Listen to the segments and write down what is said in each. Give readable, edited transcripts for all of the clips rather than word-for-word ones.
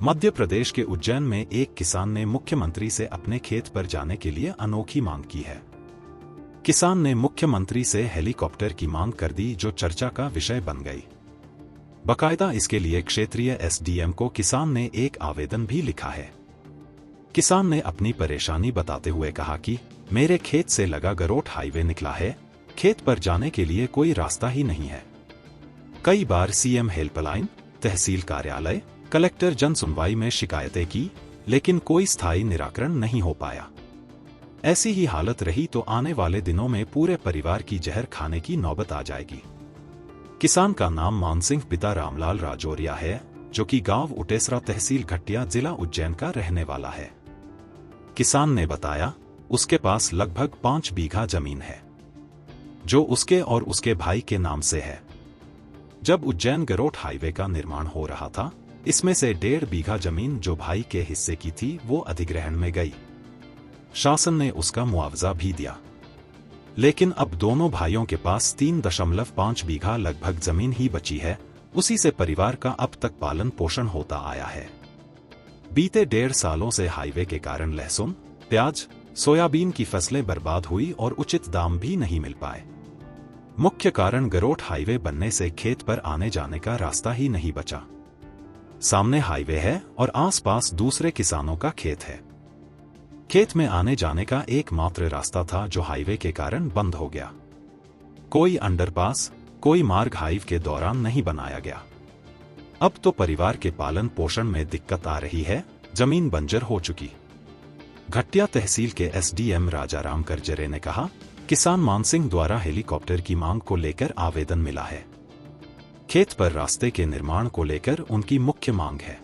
मध्य प्रदेश के उज्जैन में एक किसान ने मुख्यमंत्री से अपने खेत पर जाने के लिए अनोखी मांग की है। किसान ने मुख्यमंत्री से हेलीकॉप्टर की मांग कर दी, जो चर्चा का विषय बन गई। बकायदा इसके लिए क्षेत्रीय एसडीएम को किसान ने एक आवेदन भी लिखा है। किसान ने अपनी परेशानी बताते हुए कहा कि मेरे खेत से लगा गरोठ हाईवे निकला है, खेत पर जाने के लिए कोई रास्ता ही नहीं है। कई बार सीएम हेल्पलाइन, तहसील कार्यालय, कलेक्टर जन सुनवाई में शिकायतें की, लेकिन कोई स्थायी निराकरण नहीं हो पाया। ऐसी ही हालत रही तो आने वाले दिनों में पूरे परिवार की जहर खाने की नौबत आ जाएगी। किसान का नाम मानसिंह पिता रामलाल राजौरिया है, जो कि गांव उटेसरा तहसील घटिया जिला उज्जैन का रहने वाला है। किसान ने बताया उसके पास लगभग 5 बीघा जमीन है, जो उसके और उसके भाई के नाम से है। जब उज्जैन गरोठ हाईवे का निर्माण हो रहा था, इसमें से 1.5 बीघा जमीन जो भाई के हिस्से की थी वो अधिग्रहण में गई। शासन ने उसका मुआवजा भी दिया, लेकिन अब दोनों भाइयों के पास 3.5 बीघा लगभग जमीन ही बची है। उसी से परिवार का अब तक पालन पोषण होता आया है। बीते 1.5 सालों से हाईवे के कारण लहसुन, प्याज, सोयाबीन की फसलें बर्बाद हुई और उचित दाम भी नहीं मिल पाए। मुख्य कारण गरोठ हाईवे बनने से खेत पर आने जाने का रास्ता ही नहीं बचा। सामने हाईवे है और आसपास दूसरे किसानों का खेत है। खेत में आने जाने का एकमात्र रास्ता था, जो हाईवे के कारण बंद हो गया। कोई अंडरपास, कोई मार्ग हाईवे के दौरान नहीं बनाया गया। अब तो परिवार के पालन पोषण में दिक्कत आ रही है, जमीन बंजर हो चुकी। घटिया तहसील के एसडीएम राजाराम करजरे ने कहा, किसान मानसिंह द्वारा हेलीकॉप्टर की मांग को लेकर आवेदन मिला है। खेत पर रास्ते के निर्माण को लेकर उनकी मुख्य मांग है।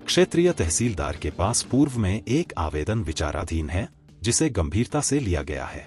क्षेत्रीय तहसीलदार के पास पूर्व में एक आवेदन विचाराधीन है, जिसे गंभीरता से लिया गया है।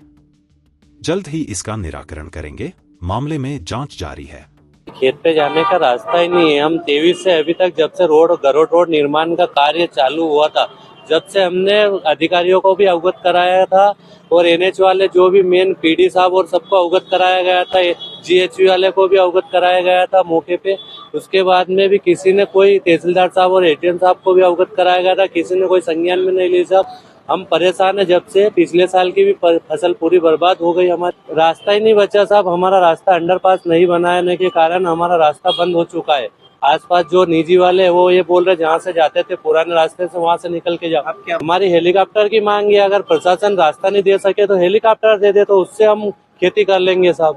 जल्द ही इसका निराकरण करेंगे। मामले में जांच जारी है। खेत पे जाने का रास्ता ही नहीं है। हम 23 से अभी तक, जब से गरोठ रोड निर्माण का कार्य चालू हुआ था, जब से हमने अधिकारियों को भी अवगत कराया था और एनएच वाले जो भी मेन पीडी साहब और सबको अवगत कराया गया था, जीएचवी वाले को भी अवगत कराया गया था मौके पे। उसके बाद में भी किसी ने, कोई तहसीलदार साहब और एटीएम साहब को भी अवगत कराया गया था, किसी ने कोई संज्ञान में नहीं ली। साहब हम परेशान है, जब से पिछले साल की भी फसल पूरी बर्बाद हो गई। हमारा रास्ता ही नहीं बचा साहब। हमारा रास्ता अंडरपास नहीं बनाने के कारण हमारा रास्ता बंद हो चुका है। आसपास जो निजी वाले हैं वो ये बोल रहे जहाँ से जाते थे पुराने रास्ते से, वहाँ से निकल के जाओ। हमारी हेलीकॉप्टर की मांग है। अगर प्रशासन रास्ता नहीं दे सके तो हेलीकॉप्टर दे दे, तो उससे हम खेती कर लेंगे साहब।